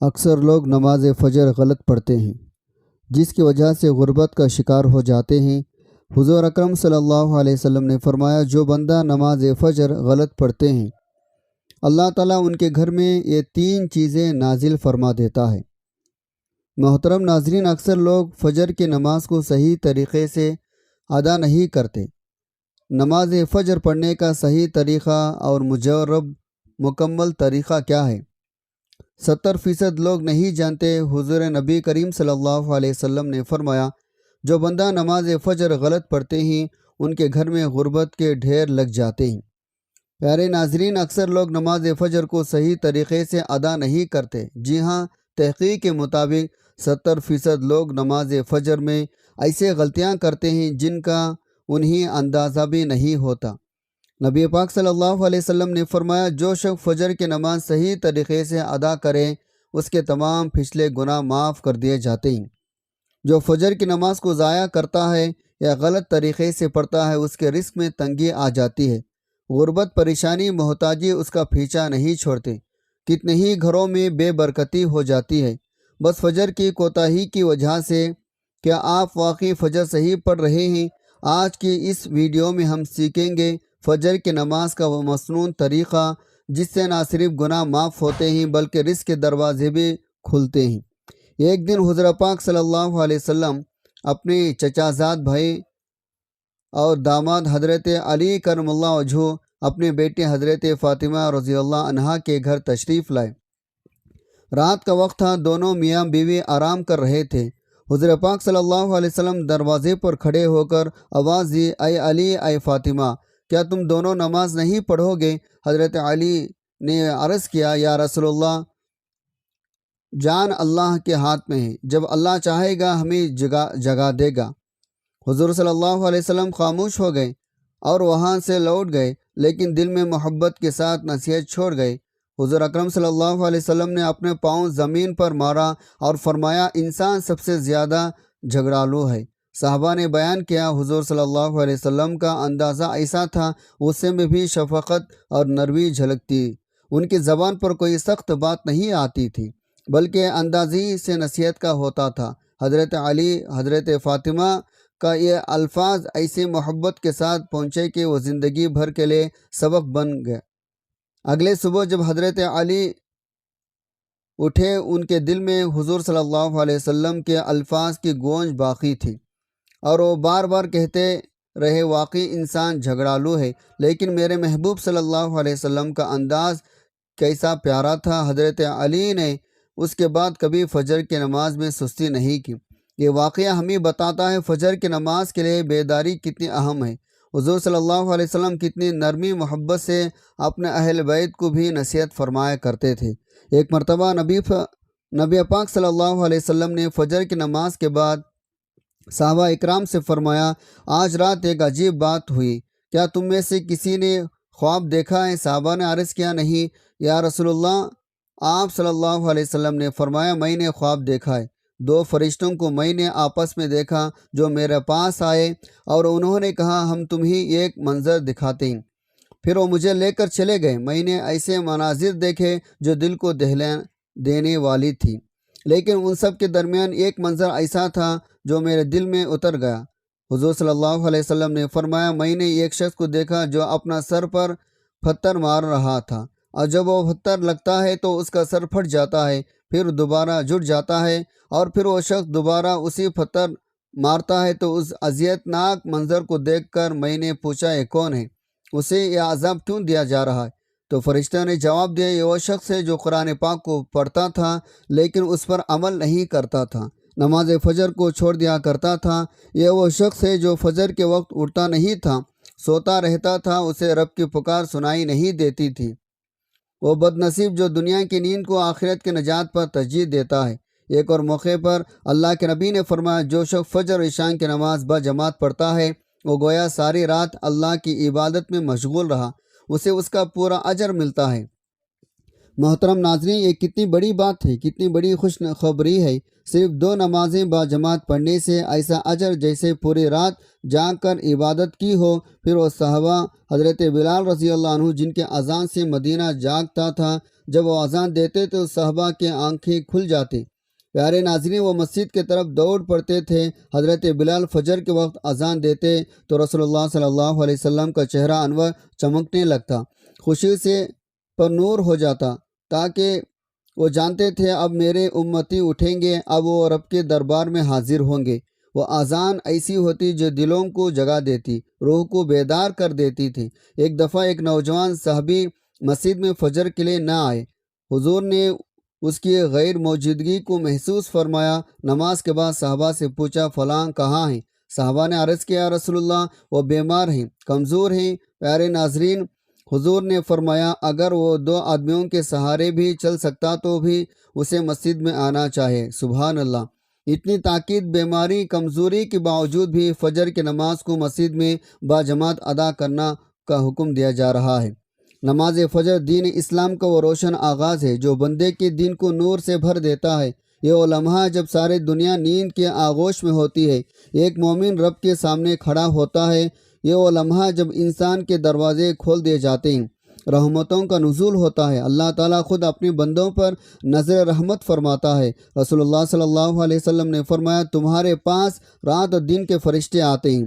اکثر لوگ نماز فجر غلط پڑھتے ہیں، جس کی وجہ سے غربت کا شکار ہو جاتے ہیں۔ حضور اکرم صلی اللہ علیہ وسلم نے فرمایا، جو بندہ نماز فجر غلط پڑھتے ہیں، اللہ تعالیٰ ان کے گھر میں یہ 3 چیزیں نازل فرما دیتا ہے۔ محترم ناظرین، اکثر لوگ فجر کی نماز کو صحیح طریقے سے ادا نہیں کرتے۔ نماز فجر پڑھنے کا صحیح طریقہ اور مجرب مکمل طریقہ کیا ہے؟ 70% لوگ نہیں جانتے۔ حضور نبی کریم صلی اللہ علیہ وسلم نے فرمایا، جو بندہ نماز فجر غلط پڑھتے ہیں ان کے گھر میں غربت کے ڈھیر لگ جاتے ہیں۔ پیارے ناظرین، اکثر لوگ نماز فجر کو صحیح طریقے سے ادا نہیں کرتے۔ جی ہاں، تحقیق کے مطابق 70% لوگ نماز فجر میں ایسے غلطیاں کرتے ہیں جن کا انہیں اندازہ بھی نہیں ہوتا۔ نبی پاک صلی اللہ علیہ وسلم نے فرمایا، جو شخص فجر کی نماز صحیح طریقے سے ادا کرے اس کے تمام پچھلے گناہ معاف کر دیے جاتے ہیں۔ جو فجر کی نماز کو ضائع کرتا ہے یا غلط طریقے سے پڑھتا ہے، اس کے رزق میں تنگی آ جاتی ہے۔ غربت، پریشانی، محتاجی اس کا پیچھا نہیں چھوڑتے۔ کتنے ہی گھروں میں بے برکتی ہو جاتی ہے، بس فجر کی کوتاہی کی وجہ سے۔ کیا آپ واقعی فجر صحیح پڑھ رہے ہیں؟ آج کی اس ویڈیو میں ہم سیکھیں گے فجر کی نماز کا وہ مسنون طریقہ جس سے نہ صرف گناہ معاف ہوتے ہیں بلکہ رزق کے دروازے بھی کھلتے ہیں۔ ایک دن حضور پاک صلی اللہ علیہ وسلم اپنے چچا زاد بھائی اور داماد حضرت علی کرم اللہ وجہہ اپنے بیٹے حضرت فاطمہ رضی اللہ عنہا کے گھر تشریف لائے۔ رات کا وقت تھا، دونوں میاں بیوی آرام کر رہے تھے۔ حضور پاک صلی اللہ علیہ وسلم دروازے پر کھڑے ہو کر آواز دی، اے علی، اے فاطمہ، کیا تم دونوں نماز نہیں پڑھو گے؟ حضرت علی نے عرض کیا، یا رسول اللہ، جان اللہ کے ہاتھ میں ہے، جب اللہ چاہے گا ہمیں جگا دے گا۔ حضور صلی اللہ علیہ وسلم خاموش ہو گئے اور وہاں سے لوٹ گئے، لیکن دل میں محبت کے ساتھ نصیحت چھوڑ گئے۔ حضور اکرم صلی اللہ علیہ وسلم نے اپنے پاؤں زمین پر مارا اور فرمایا، انسان سب سے زیادہ جھگڑالو ہے۔ صحابہ نے بیان کیا، حضور صلی اللہ علیہ وسلم کا اندازہ ایسا تھا، غصے میں بھی شفقت اور نرمی جھلکتی۔ ان کی زبان پر کوئی سخت بات نہیں آتی تھی، بلکہ اندازی سے نصیحت کا ہوتا تھا۔ حضرت علی، حضرت فاطمہ کا یہ الفاظ ایسی محبت کے ساتھ پہنچے کہ وہ زندگی بھر کے لیے سبق بن گئے۔ اگلے صبح جب حضرت علی اٹھے، ان کے دل میں حضور صلی اللہ علیہ وسلم کے الفاظ کی گونج باقی تھی اور وہ بار بار کہتے رہے، واقعی انسان جھگڑالو ہے، لیکن میرے محبوب صلی اللہ علیہ وسلم کا انداز کیسا پیارا تھا۔ حضرت علی نے اس کے بعد کبھی فجر کی نماز میں سستی نہیں کی۔ یہ واقعہ ہمیں بتاتا ہے فجر کی نماز کے لیے بیداری کتنی اہم ہے۔ حضور صلی اللہ علیہ وسلم کتنی نرمی محبت سے اپنے اہل بیت کو بھی نصیحت فرمایا کرتے تھے۔ ایک مرتبہ نبی پاک صلی اللہ علیہ وسلم نے فجر کی نماز کے بعد صحابہ اکرام سے فرمایا، آج رات ایک عجیب بات ہوئی، کیا تم میں سے کسی نے خواب دیکھا ہے؟ صحابہ نے عرض کیا، نہیں یا رسول اللہ۔ آپ صلی اللہ علیہ وسلم نے فرمایا، میں نے خواب دیکھا ہے، 2 فرشتوں کو میں نے آپس میں دیکھا جو میرے پاس آئے اور انہوں نے کہا، ہم تمہیں ایک منظر دکھاتے ہیں۔ پھر وہ مجھے لے کر چلے گئے۔ میں نے ایسے مناظر دیکھے جو دل کو دہلا دینے والی تھی، لیکن ان سب کے درمیان ایک منظر ایسا تھا جو میرے دل میں اتر گیا۔ حضور صلی اللہ علیہ وسلم نے فرمایا، میں نے ایک شخص کو دیکھا جو اپنا سر پر پتھر مار رہا تھا، اور جب وہ پتھر لگتا ہے تو اس کا سر پھٹ جاتا ہے، پھر دوبارہ جڑ جاتا ہے، اور پھر وہ شخص دوبارہ اسی پتھر مارتا ہے۔ تو اس اذیت ناک منظر کو دیکھ کر میں نے پوچھا، یہ کون ہے؟ اسے یہ عذاب کیوں دیا جا رہا ہے؟ تو فرشتوں نے جواب دیا، یہ وہ شخص ہے جو قرآن پاک کو پڑھتا تھا لیکن اس پر عمل نہیں کرتا تھا، نماز فجر کو چھوڑ دیا کرتا تھا۔ یہ وہ شخص ہے جو فجر کے وقت اٹھتا نہیں تھا، سوتا رہتا تھا، اسے رب کی پکار سنائی نہیں دیتی تھی۔ وہ بد نصیب جو دنیا کی نیند کو آخرت کے نجات پر ترجیح دیتا ہے۔ ایک اور موقع پر اللہ کے نبی نے فرمایا، جو شخص فجر اور عشاء کی نماز بجماعت پڑھتا ہے، وہ گویا ساری رات اللہ کی عبادت میں مشغول رہا، اسے اس کا پورا اجر ملتا ہے۔ محترم ناظرین، یہ کتنی بڑی بات ہے، کتنی بڑی خوش خبری ہے۔ صرف 2 نمازیں باجماعت پڑھنے سے ایسا اجر جیسے پوری رات جاگ کر عبادت کی ہو۔ پھر وہ صحابہ حضرت بلال رضی اللہ عنہ جن کے اذان سے مدینہ جاگتا تھا، جب وہ اذان دیتے تو صحابہ کے آنکھیں کھل جاتی۔ پیارے ناظرین، وہ مسجد کی طرف دوڑ پڑتے تھے۔ حضرت بلال فجر کے وقت اذان دیتے تو رسول اللہ صلی اللہ علیہ وسلم کا چہرہ انور چمکنے لگتا، خوشی سے پر نور ہو جاتا، تاکہ وہ جانتے تھے اب میرے امتی اٹھیں گے، اب وہ رب کے دربار میں حاضر ہوں گے۔ وہ اذان ایسی ہوتی جو دلوں کو جگا دیتی، روح کو بیدار کر دیتی تھی۔ ایک دفعہ ایک نوجوان صحابی مسجد میں فجر کے لیے نہ آئے۔ حضور نے اس کی غیر موجودگی کو محسوس فرمایا۔ نماز کے بعد صحابہ سے پوچھا، فلاں کہاں ہیں؟ صحابہ نے عرض کیا، رسول اللہ وہ بیمار ہیں، کمزور ہیں۔ پیارے ناظرین، حضور نے فرمایا اگر وہ 2 آدمیوں کے سہارے بھی چل سکتا تو بھی اسے مسجد میں آنا چاہے۔ سبحان اللہ! اتنی تاکید، بیماری، کمزوری کے باوجود بھی فجر کی نماز کو مسجد میں باجماعت ادا کرنا کا حکم دیا جا رہا ہے۔ نماز فجر دین اسلام کا وہ روشن آغاز ہے جو بندے کے دین کو نور سے بھر دیتا ہے۔ یہ وہ لمحہ جب ساری دنیا نیند کے آغوش میں ہوتی ہے، ایک مومن رب کے سامنے کھڑا ہوتا ہے۔ یہ وہ لمحہ جب انسان کے دروازے کھول دیے جاتے ہیں، رحمتوں کا نزول ہوتا ہے، اللہ تعالیٰ خود اپنے بندوں پر نظر رحمت فرماتا ہے۔ رسول اللہ صلی اللہ علیہ وسلم نے فرمایا، تمہارے پاس رات اور دن کے فرشتے آتے ہیں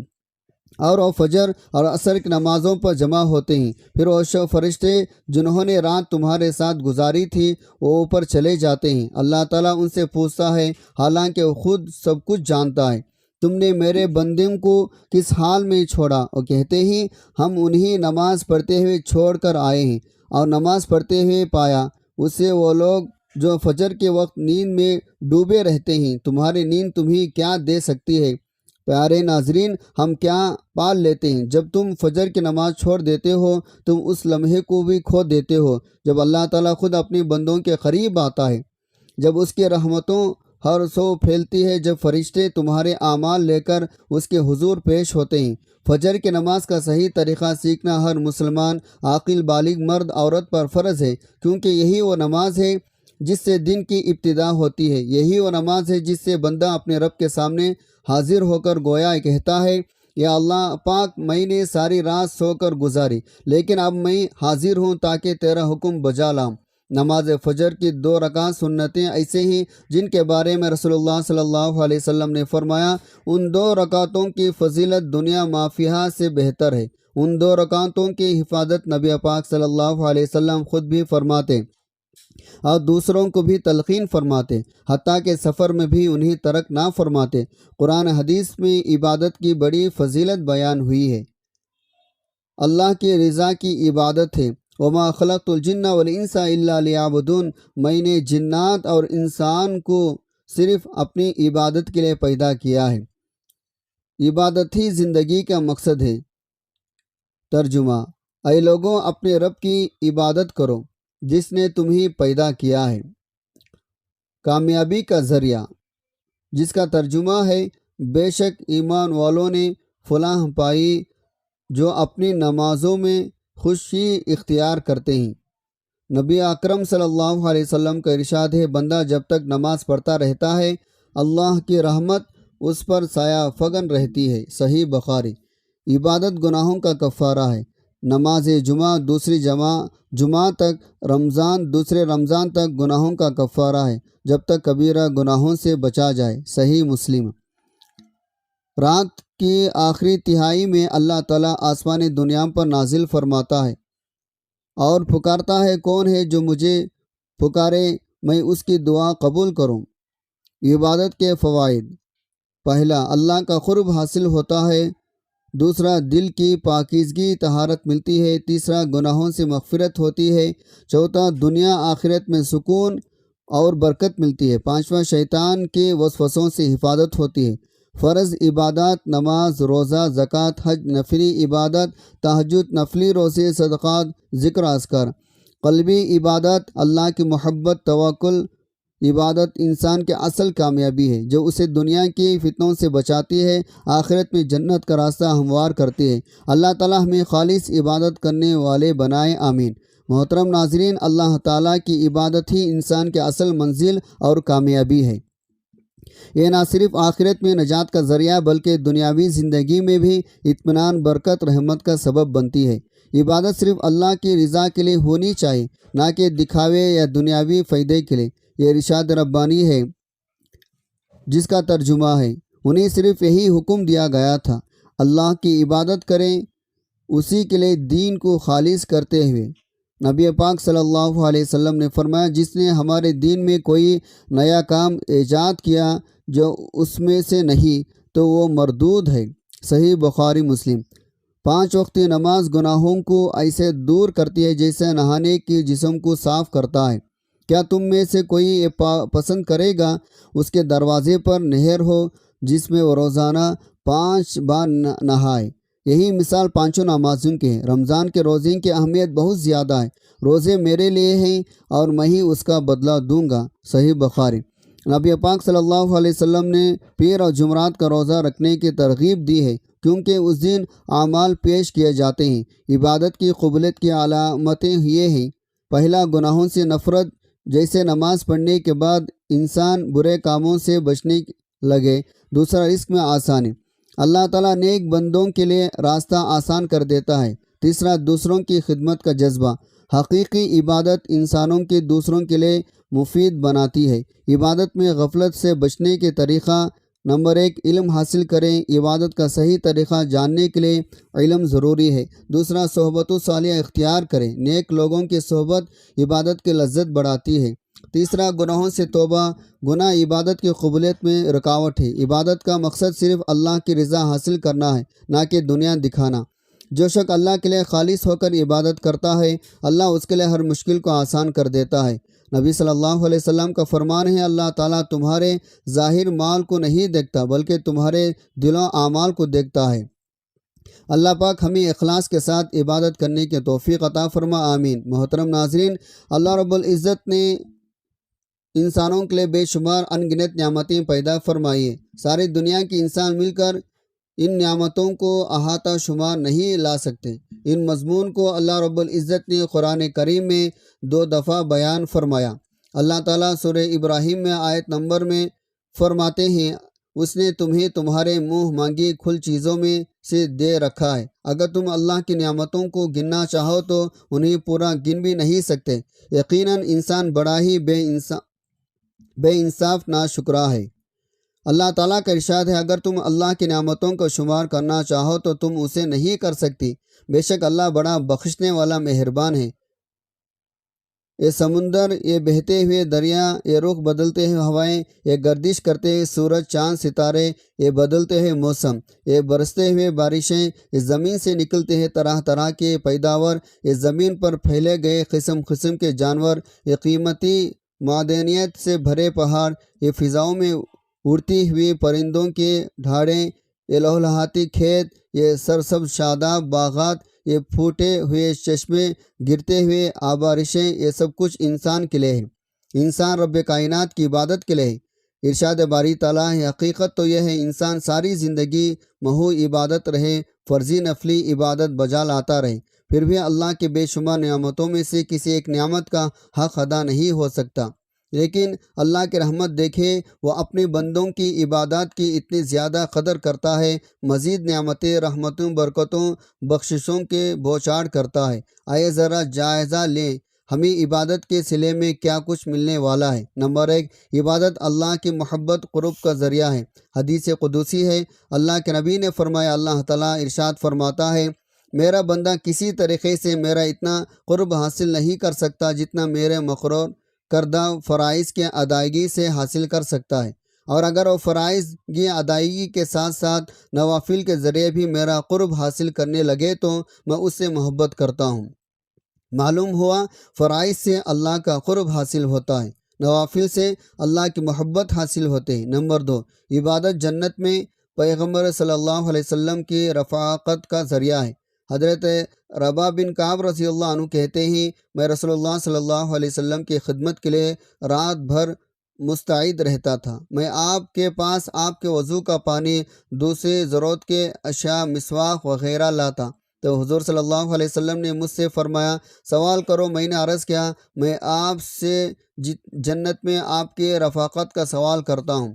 اور وہ فجر اور عصر کی نمازوں پر جمع ہوتے ہیں، پھر وہ فرشتے جنہوں نے رات تمہارے ساتھ گزاری تھی وہ اوپر چلے جاتے ہیں۔ اللہ تعالیٰ ان سے پوچھتا ہے، حالانکہ وہ خود سب کچھ جانتا ہے، تم نے میرے بندوں کو کس حال میں چھوڑا؟ اور کہتے ہی ہم انہیں نماز پڑھتے ہوئے چھوڑ کر آئے ہیں اور نماز پڑھتے ہوئے پایا۔ اسے وہ لوگ جو فجر کے وقت نیند میں ڈوبے رہتے ہیں، تمہاری نیند تمہیں کیا دے سکتی ہے؟ پیارے ناظرین، ہم کیا پال لیتے ہیں؟ جب تم فجر کی نماز چھوڑ دیتے ہو تم اس لمحے کو بھی کھو دیتے ہو جب اللہ تعالیٰ خود اپنے بندوں کے قریب آتا ہے، جب اس کی رحمتوں ہر سو پھیلتی ہے، جب فرشتے تمہارے اعمال لے کر اس کے حضور پیش ہوتے ہیں۔ فجر کی نماز کا صحیح طریقہ سیکھنا ہر مسلمان عاقل بالغ مرد عورت پر فرض ہے، کیونکہ یہی وہ نماز ہے جس سے دن کی ابتدا ہوتی ہے، یہی وہ نماز ہے جس سے بندہ اپنے رب کے سامنے حاضر ہو کر گویا کہتا ہے، یا اللہ پاک، میں نے ساری رات سو کر گزاری، لیکن اب میں حاضر ہوں تاکہ تیرا حکم بجا لاؤں۔ نماز فجر کی 2 رکعت سنتیں ایسے ہی جن کے بارے میں رسول اللہ صلی اللہ علیہ وسلم نے فرمایا، ان 2 رکعتوں کی فضیلت دنیا مافیہ سے بہتر ہے۔ ان 2 رکعتوں کی حفاظت نبی پاک صلی اللہ علیہ وسلم خود بھی فرماتے اور دوسروں کو بھی تلقین فرماتے، حتیٰ کہ سفر میں بھی انہیں ترک نہ فرماتے۔ قرآن حدیث میں عبادت کی بڑی فضیلت بیان ہوئی ہے۔ اللہ کی رضا کی عبادت ہے۔ وما خلقت الجن والانس الا لیعبدون، میں نے جنات اور انسان کو صرف اپنی عبادت کے لیے پیدا کیا ہے۔ عبادت ہی زندگی کا مقصد ہے۔ ترجمہ: اے لوگوں، اپنے رب کی عبادت کرو جس نے تمہیں پیدا کیا ہے۔ کامیابی کا ذریعہ، جس کا ترجمہ ہے بے شک ایمان والوں نے فلاح پائی جو اپنی نمازوں میں خوشی اختیار کرتے ہیں۔ نبی اکرم صلی اللہ علیہ وسلم کا ارشاد ہے، بندہ جب تک نماز پڑھتا رہتا ہے اللہ کی رحمت اس پر سایہ فگن رہتی ہے۔ صحیح بخاری۔ عبادت گناہوں کا کفارہ ہے۔ نماز جمعہ دوسری جمعہ تک، رمضان دوسرے رمضان تک گناہوں کا کفارہ ہے جب تک کبیرہ گناہوں سے بچا جائے۔ صحیح مسلم۔ رات کی آخری تہائی میں اللہ تعالیٰ آسمانی دنیا پر نازل فرماتا ہے اور پکارتا ہے، کون ہے جو مجھے پکارے، میں اس کی دعا قبول کروں۔ عبادت کے فوائد: پہلا، اللہ کا قرب حاصل ہوتا ہے۔ دوسرا، دل کی پاکیزگی طہارت ملتی ہے۔ تیسرا، گناہوں سے مغفرت ہوتی ہے۔ چوتھا، دنیا آخرت میں سکون اور برکت ملتی ہے۔ پانچواں، شیطان کے وسوسوں سے حفاظت ہوتی ہے۔ فرض عبادات: نماز، روزہ، زکوٰۃ، حج، نفلی عبادت، تہجد، نفلی روزے، صدقات، ذکر اذکار۔ قلبی عبادت: اللہ کی محبت، توکل۔ عبادت انسان کی اصل کامیابی ہے جو اسے دنیا کی فتنوں سے بچاتی ہے، آخرت میں جنت کا راستہ ہموار کرتی ہے۔ اللہ تعالیٰ ہمیں خالص عبادت کرنے والے بنائے، آمین۔ محترم ناظرین، اللہ تعالیٰ کی عبادت ہی انسان کی اصل منزل اور کامیابی ہے۔ یہ نہ صرف آخرت میں نجات کا ذریعہ بلکہ دنیاوی زندگی میں بھی اطمینان، برکت، رحمت کا سبب بنتی ہے۔ عبادت صرف اللہ کی رضا کے لیے ہونی چاہیے، نہ کہ دکھاوے یا دنیاوی فائدے کے لیے۔ یہ ارشاد ربانی ہے جس کا ترجمہ ہے، انہیں صرف یہی حکم دیا گیا تھا، اللہ کی عبادت کریں، اسی کے لیے دین کو خالص کرتے ہوئے۔ نبی پاک صلی اللہ علیہ وسلم نے فرمایا، جس نے ہمارے دین میں کوئی نیا کام ایجاد کیا جو اس میں سے نہیں تو وہ مردود ہے۔ صحیح بخاری مسلم۔ 5 وقتی نماز گناہوں کو ایسے دور کرتی ہے جیسے نہانے کی جسم کو صاف کرتا ہے۔ کیا تم میں سے کوئی یہ پسند کرے گا اس کے دروازے پر نہر ہو جس میں وہ روزانہ 5 بار نہائے؟ یہی مثال 5 نمازوں کی ہے۔ رمضان کے روزے کی اہمیت بہت زیادہ ہے۔ روزے میرے لیے ہیں اور میں ہی اس کا بدلہ دوں گا۔ صحیح بخاری۔ نبی پاک صلی اللہ علیہ وسلم نے پیر اور جمعرات کا روزہ رکھنے کی ترغیب دی ہے کیونکہ اس دن اعمال پیش کیے جاتے ہیں۔ عبادت کی قبولیت کی علامتیں یہ ہیں: پہلا، گناہوں سے نفرت، جیسے نماز پڑھنے کے بعد انسان برے کاموں سے بچنے لگے۔ دوسرا، رزق میں آسانی، اللہ تعالیٰ نیک بندوں کے لیے راستہ آسان کر دیتا ہے۔ تیسرا، دوسروں کی خدمت کا جذبہ، حقیقی عبادت انسانوں کے دوسروں کے لیے مفید بناتی ہے۔ عبادت میں غفلت سے بچنے کے طریقہ: نمبر 1، علم حاصل کریں۔ عبادت کا صحیح طریقہ جاننے کے لیے علم ضروری ہے۔ دوسرا، صحبت صالحہ اختیار کریں۔ نیک لوگوں کی صحبت عبادت کی لذت بڑھاتی ہے۔ تیسرا، گناہوں سے توبہ۔ گناہ عبادت کی قبولیت میں رکاوٹ ہے۔ عبادت کا مقصد صرف اللہ کی رضا حاصل کرنا ہے، نہ کہ دنیا دکھانا۔ جو شخص اللہ کے لیے خالص ہو کر عبادت کرتا ہے، اللہ اس کے لیے ہر مشکل کو آسان کر دیتا ہے۔ نبی صلی اللہ علیہ وسلم کا فرمان ہے، اللہ تعالیٰ تمہارے ظاہر مال کو نہیں دیکھتا بلکہ تمہارے دلوں اعمال کو دیکھتا ہے۔ اللہ پاک ہمیں اخلاص کے ساتھ عبادت کرنے کی توفیق عطا فرما، آمین۔ محترم ناظرین، اللہ رب العزت نے انسانوں کے لیے بے شمار انگنت نعمتیں پیدا فرمائی ہیں۔ ساری دنیا کے انسان مل کر ان نعمتوں کو احاطہ شمار نہیں لا سکتے۔ ان مضمون کو اللہ رب العزت نے قرآن کریم میں 2 دفعہ بیان فرمایا۔ اللہ تعالیٰ سورہ ابراہیم میں آیت نمبر میں فرماتے ہیں، اس نے تمہیں تمہارے منہ مانگی کھل چیزوں میں سے دے رکھا ہے۔ اگر تم اللہ کی نعمتوں کو گننا چاہو تو انہیں پورا گن بھی نہیں سکتے۔ یقیناً انسان بڑا ہی بے انصاف ناشکرا ہے۔ اللہ تعالیٰ کا ارشاد ہے، اگر تم اللہ کی نعمتوں کو شمار کرنا چاہو تو تم اسے نہیں کر سکتی۔ بے شک اللہ بڑا بخشنے والا مہربان ہے۔ یہ سمندر، یہ بہتے ہوئے دریا، یہ رخ بدلتے ہوئے ہوائیں، یہ گردش کرتے ہوئے سورج، چاند، ستارے، یہ بدلتے ہوئے موسم، یہ برستے ہوئے بارشیں، یہ زمین سے نکلتے ہوئے طرح طرح کے پیداوار، یہ زمین پر پھیلے گئے قسم قسم کے جانور، یہ قیمتی معدنیات سے بھرے پہاڑ، یہ فضاؤں میں اڑتی ہوئی پرندوں کے ڈھانڈے، یہ لہلہاتی کھیت، یہ سرسبز شاداب باغات، یہ پھوٹے ہوئے چشمے، گرتے ہوئے آبارشیں، یہ سب کچھ انسان کے لیے ہے۔ انسان رب کائنات کی عبادت کے لیے ہے۔ ارشاد باری تعالیٰ ہے، حقیقت تو یہ ہے انسان ساری زندگی محو عبادت رہے، فرضی نفلی عبادت بجا لاتا رہے، پھر بھی اللہ کے بے شمار نعمتوں میں سے کسی ایک نعمت کا حق ادا نہیں ہو سکتا۔ لیکن اللہ کی رحمت دیکھے، وہ اپنے بندوں کی عبادات کی اتنی زیادہ قدر کرتا ہے، مزید نعمتیں، رحمتوں، برکتوں، بخششوں کے بوچھاڑ کرتا ہے۔ آئے ذرا جائزہ لیں ہمیں عبادت کے صلے میں کیا کچھ ملنے والا ہے۔ نمبر 1، عبادت اللہ کی محبت قرب کا ذریعہ ہے۔ حدیث قدسی ہے، اللہ کے نبی نے فرمایا، اللہ تعالیٰ ارشاد فرماتا ہے، میرا بندہ کسی طریقے سے میرا اتنا قرب حاصل نہیں کر سکتا جتنا میرے مقرر کردہ فرائض کی ادائیگی سے حاصل کر سکتا ہے، اور اگر وہ فرائض کی ادائیگی کے ساتھ ساتھ نوافل کے ذریعے بھی میرا قرب حاصل کرنے لگے تو میں اس سے محبت کرتا ہوں۔ معلوم ہوا فرائض سے اللہ کا قرب حاصل ہوتا ہے، نوافل سے اللہ کی محبت حاصل ہوتے ہیں۔ نمبر 2، عبادت جنت میں پیغمبر صلی اللہ علیہ وسلم کی رفاقت کا ذریعہ ہے۔ حضرت ربا بن کعب رضی اللہ عنہ کہتے ہیں، میں رسول اللہ صلی اللہ علیہ وسلم کی خدمت کے لیے رات بھر مستعد رہتا تھا۔ میں آپ کے پاس آپ کے وضو کا پانی، دوسرے ضرورت کے اشیاء، مسواک وغیرہ لاتا تو حضور صلی اللہ علیہ وسلم نے مجھ سے فرمایا، سوال کرو۔ میں نے عرض کیا، میں آپ سے جنت میں آپ کی رفاقت کا سوال کرتا ہوں۔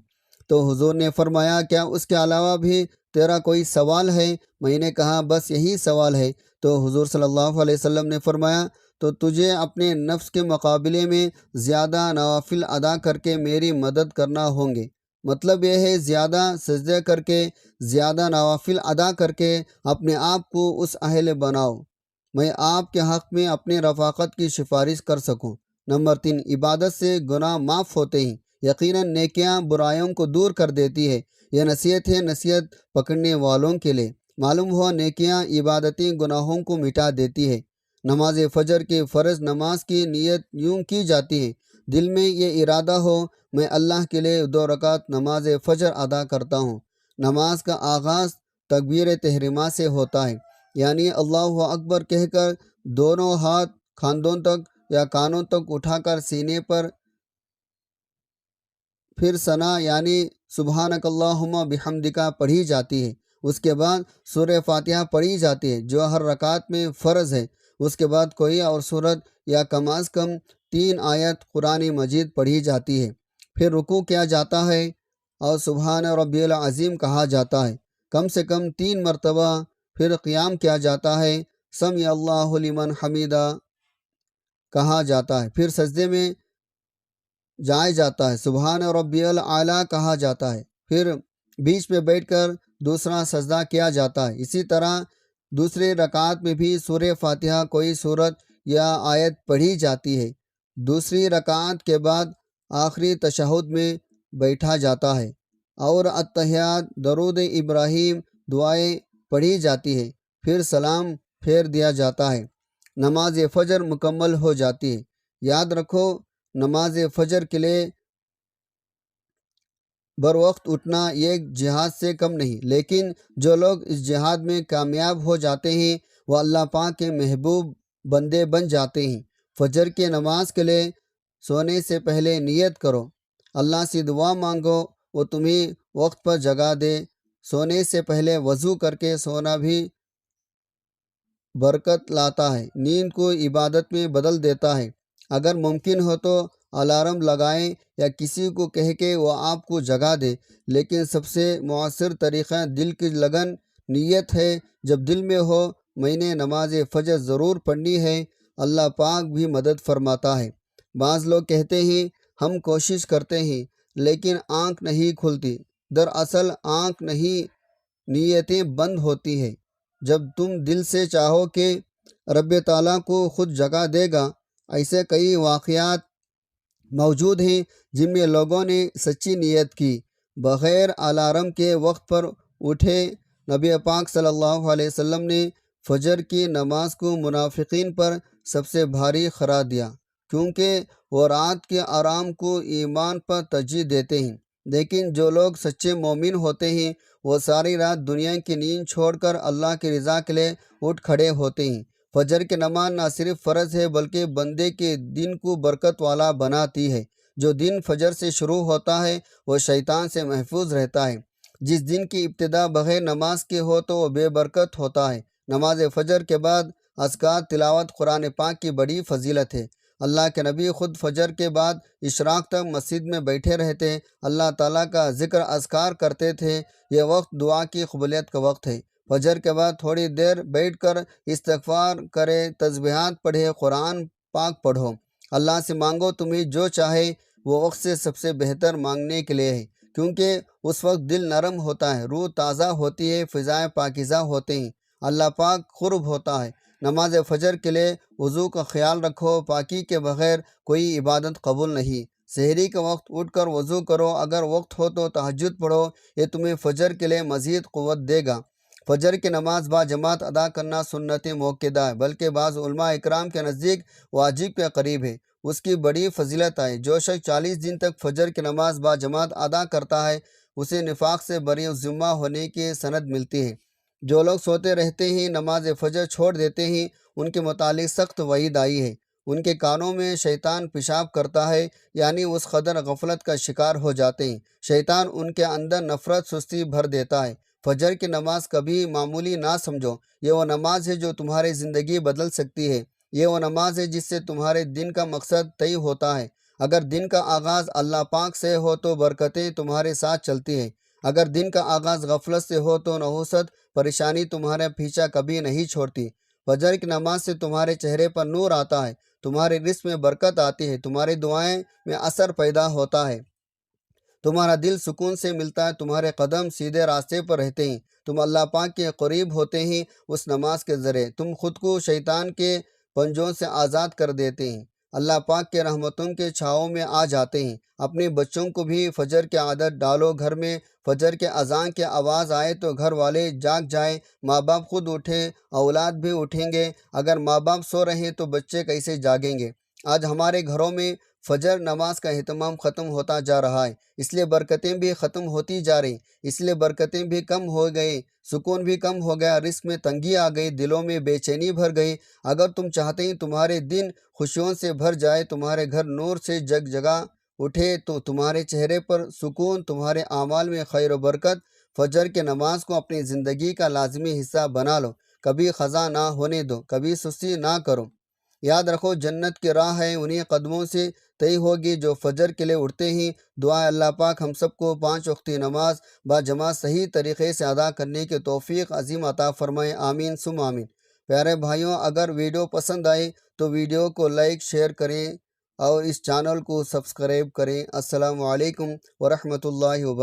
تو حضور نے فرمایا کیا اس کے علاوہ بھی تیرا کوئی سوال ہے؟ میں نے کہا بس یہی سوال ہے۔ تو حضور صلی اللہ علیہ وسلم نے فرمایا تو تجھے اپنے نفس کے مقابلے میں زیادہ نوافل ادا کر کے میری مدد کرنا ہوں گے۔ مطلب یہ ہے زیادہ سجدے کر کے، زیادہ نوافل ادا کر کے اپنے آپ کو اس اہل بناؤ میں آپ کے حق میں اپنے رفاقت کی سفارش کر سکوں۔ نمبر 3، عبادت سے گناہ معاف ہوتے ہیں۔ یقیناً نیکیاں برائیوں کو دور کر دیتی ہے۔ یہ نصیحت ہے نصیحت پکڑنے والوں کے لیے۔ معلوم ہوا نیکیاں عبادتیں گناہوں کو مٹا دیتی ہے۔ نماز فجر کی فرض نماز کی نیت یوں کی جاتی ہے، دل میں یہ ارادہ ہو میں اللہ کے لیے 2 رکعت نماز فجر ادا کرتا ہوں۔ نماز کا آغاز تکبیر تحریمہ سے ہوتا ہے، یعنی اللہ اکبر کہہ کر دونوں ہاتھ کھانوں تک یا کانوں تک اٹھا کر سینے پر، پھر ثنا یعنی سبحانک اللہم بحمدک پڑھی جاتی ہے۔ اس کے بعد سورہ فاتحہ پڑھی جاتی ہے جو ہر رکعت میں فرض ہے۔ اس کے بعد کوئی اور سورت یا کم از کم 3 آیت قرآن مجید پڑھی جاتی ہے۔ پھر رکوع کیا جاتا ہے اور سبحان ربی العظیم کہا جاتا ہے کم سے کم 3 مرتبہ۔ پھر قیام کیا جاتا ہے، سمع اللہ لمن حمیدہ کہا جاتا ہے۔ پھر سجدے میں جایا جاتا ہے، سبحان ربی الاعلیٰ کہا جاتا ہے۔ پھر بیچ میں بیٹھ کر دوسرا سجدہ کیا جاتا ہے۔ اسی طرح دوسرے رکعت میں بھی سورہ فاتحہ کوئی سورت یا آیت پڑھی جاتی ہے۔ دوسری رکعت کے بعد آخری تشہد میں بیٹھا جاتا ہے اور التحیات، درود ابراہیم، دعائیں پڑھی جاتی ہے۔ پھر سلام پھیر دیا جاتا ہے۔ نماز فجر مکمل ہو جاتی ہے۔ یاد رکھو نماز فجر کے لیے بروقت اٹھنا یہ جہاد سے کم نہیں، لیکن جو لوگ اس جہاد میں کامیاب ہو جاتے ہیں وہ اللہ پاک کے محبوب بندے بن جاتے ہیں۔ فجر کی نماز کے لیے سونے سے پہلے نیت کرو، اللہ سے دعا مانگو وہ تمہیں وقت پر جگا دے۔ سونے سے پہلے وضو کر کے سونا بھی برکت لاتا ہے، نیند کو عبادت میں بدل دیتا ہے۔ اگر ممکن ہو تو الارم لگائیں یا کسی کو کہہ کے وہ آپ کو جگا دے، لیکن سب سے مؤثر طریقہ دل کی لگن نیت ہے۔ جب دل میں ہو میں نے نماز فجر ضرور پڑھنی ہے، اللہ پاک بھی مدد فرماتا ہے۔ بعض لوگ کہتے ہیں ہم کوشش کرتے ہیں لیکن آنکھ نہیں کھلتی۔ دراصل آنکھ نہیں، نیتیں بند ہوتی ہیں۔ جب تم دل سے چاہو کہ رب تعالیٰ کو خود جگا دے گا۔ ایسے کئی واقعات موجود ہیں جن میں لوگوں نے سچی نیت کی، بغیر الارم کے وقت پر اٹھے۔ نبی پاک صلی اللہ علیہ وسلم نے فجر کی نماز کو منافقین پر سب سے بھاری قرار دیا، کیونکہ وہ رات کے آرام کو ایمان پر ترجیح دیتے ہیں، لیکن جو لوگ سچے مومن ہوتے ہیں وہ ساری رات دنیا کی نیند چھوڑ کر اللہ کی رضا کے لیے اٹھ کھڑے ہوتے ہیں۔ فجر کی نماز نہ صرف فرض ہے بلکہ بندے کے دن کو برکت والا بناتی ہے۔ جو دن فجر سے شروع ہوتا ہے وہ شیطان سے محفوظ رہتا ہے۔ جس دن کی ابتدا بغیر نماز کے ہو تو وہ بے برکت ہوتا ہے۔ نماز فجر کے بعد اذکار، تلاوت قرآن پاک کی بڑی فضیلت ہے۔ اللہ کے نبی خود فجر کے بعد اشراق تک مسجد میں بیٹھے رہتے، اللہ تعالیٰ کا ذکر اذکار کرتے تھے۔ یہ وقت دعا کی قبولیت کا وقت ہے۔ فجر کے بعد تھوڑی دیر بیٹھ کر استغفار کرے، تسبیحات پڑھے، قرآن پاک پڑھو، اللہ سے مانگو، تمہیں جو چاہے وہ وقت سے سب سے بہتر مانگنے کے لیے ہے، کیونکہ اس وقت دل نرم ہوتا ہے، روح تازہ ہوتی ہے، فضائیں پاکیزہ ہوتے ہیں، اللہ پاک قرب ہوتا ہے۔ نماز فجر کے لیے وضو کا خیال رکھو، پاکی کے بغیر کوئی عبادت قبول نہیں۔ سحری کے وقت اٹھ کر وضو کرو، اگر وقت ہو تو تہجد پڑھو، یہ تمہیں فجر کے لیے مزید قوت دے گا۔ فجر کی نماز با جماعت ادا کرنا سنت موقدہ ہے، بلکہ بعض علماء اکرام کے نزدیک واجب کے قریب ہے۔ اس کی بڑی فضیلت ہے۔ جو شخص 40 دن تک فجر کی نماز با جماعت ادا کرتا ہے اسے نفاق سے بری الذمہ ہونے کی سند ملتی ہے۔ جو لوگ سوتے رہتے ہیں، نماز فجر چھوڑ دیتے ہیں، ان کے متعلق سخت وعید آئی ہے۔ ان کے کانوں میں شیطان پیشاب کرتا ہے، یعنی اس قدر غفلت کا شکار ہو جاتے ہیں، شیطان ان کے اندر نفرت سستی بھر دیتا ہے۔ فجر کی نماز کبھی معمولی نہ سمجھو، یہ وہ نماز ہے جو تمہاری زندگی بدل سکتی ہے۔ یہ وہ نماز ہے جس سے تمہارے دن کا مقصد طے ہوتا ہے۔ اگر دن کا آغاز اللہ پاک سے ہو تو برکتیں تمہارے ساتھ چلتی ہیں، اگر دن کا آغاز غفلت سے ہو تو نحوست پریشانی تمہارا پیچھا کبھی نہیں چھوڑتی۔ فجر کی نماز سے تمہارے چہرے پر نور آتا ہے، تمہارے رزق میں برکت آتی ہے، تمہاری دعائیں میں اثر پیدا ہوتا ہے، تمہارا دل سکون سے ملتا ہے، تمہارے قدم سیدھے راستے پر رہتے ہیں، تم اللہ پاک کے قریب ہوتے ہیں اس نماز کے ذریعے، تم خود کو شیطان کے پنجوں سے آزاد کر دیتے ہیں، اللہ پاک کے رحمتوں کے چھاؤں میں آ جاتے ہیں۔ اپنے بچوں کو بھی فجر کی عادت ڈالو، گھر میں فجر کے اذان کی آواز آئے تو گھر والے جاگ جائیں، ماں باپ خود اٹھیں، اولاد بھی اٹھیں گے، اگر ماں باپ سو رہے ہیں تو بچے کیسے جاگیں گے؟ آج ہمارے گھروں میں فجر نماز کا اہتمام ختم ہوتا جا رہا ہے، اس لیے برکتیں بھی ختم ہوتی جا رہی، اس لیے برکتیں بھی کم ہو گئی، سکون بھی کم ہو گیا، رزق میں تنگی آ گئی، دلوں میں بے چینی بھر گئی۔ اگر تم چاہتے ہیں تمہارے دن خوشیوں سے بھر جائے، تمہارے گھر نور سے جگا اٹھے، تو تمہارے چہرے پر سکون، تمہارے اعمال میں خیر و برکت، فجر کے نماز کو اپنی زندگی کا لازمی حصہ بنا لو، کبھی خزاں نہ ہونے دو، کبھی سستی نہ کرو۔ یاد رکھو جنت کی راہ ہے انہی قدموں سے طے ہوگی جو فجر کے لیے اٹھتے ہیں۔ دعا اللہ پاک ہم سب کو 5 وقتی نماز با جماعت صحیح طریقے سے ادا کرنے کی توفیق عظیم عطا فرمائے، آمین ثم آمین۔ پیارے بھائیوں، اگر ویڈیو پسند آئے تو ویڈیو کو لائک شیئر کریں اور اس چینل کو سبسکرائب کریں۔ السلام علیکم ورحمۃ اللہ وبرکاتہ۔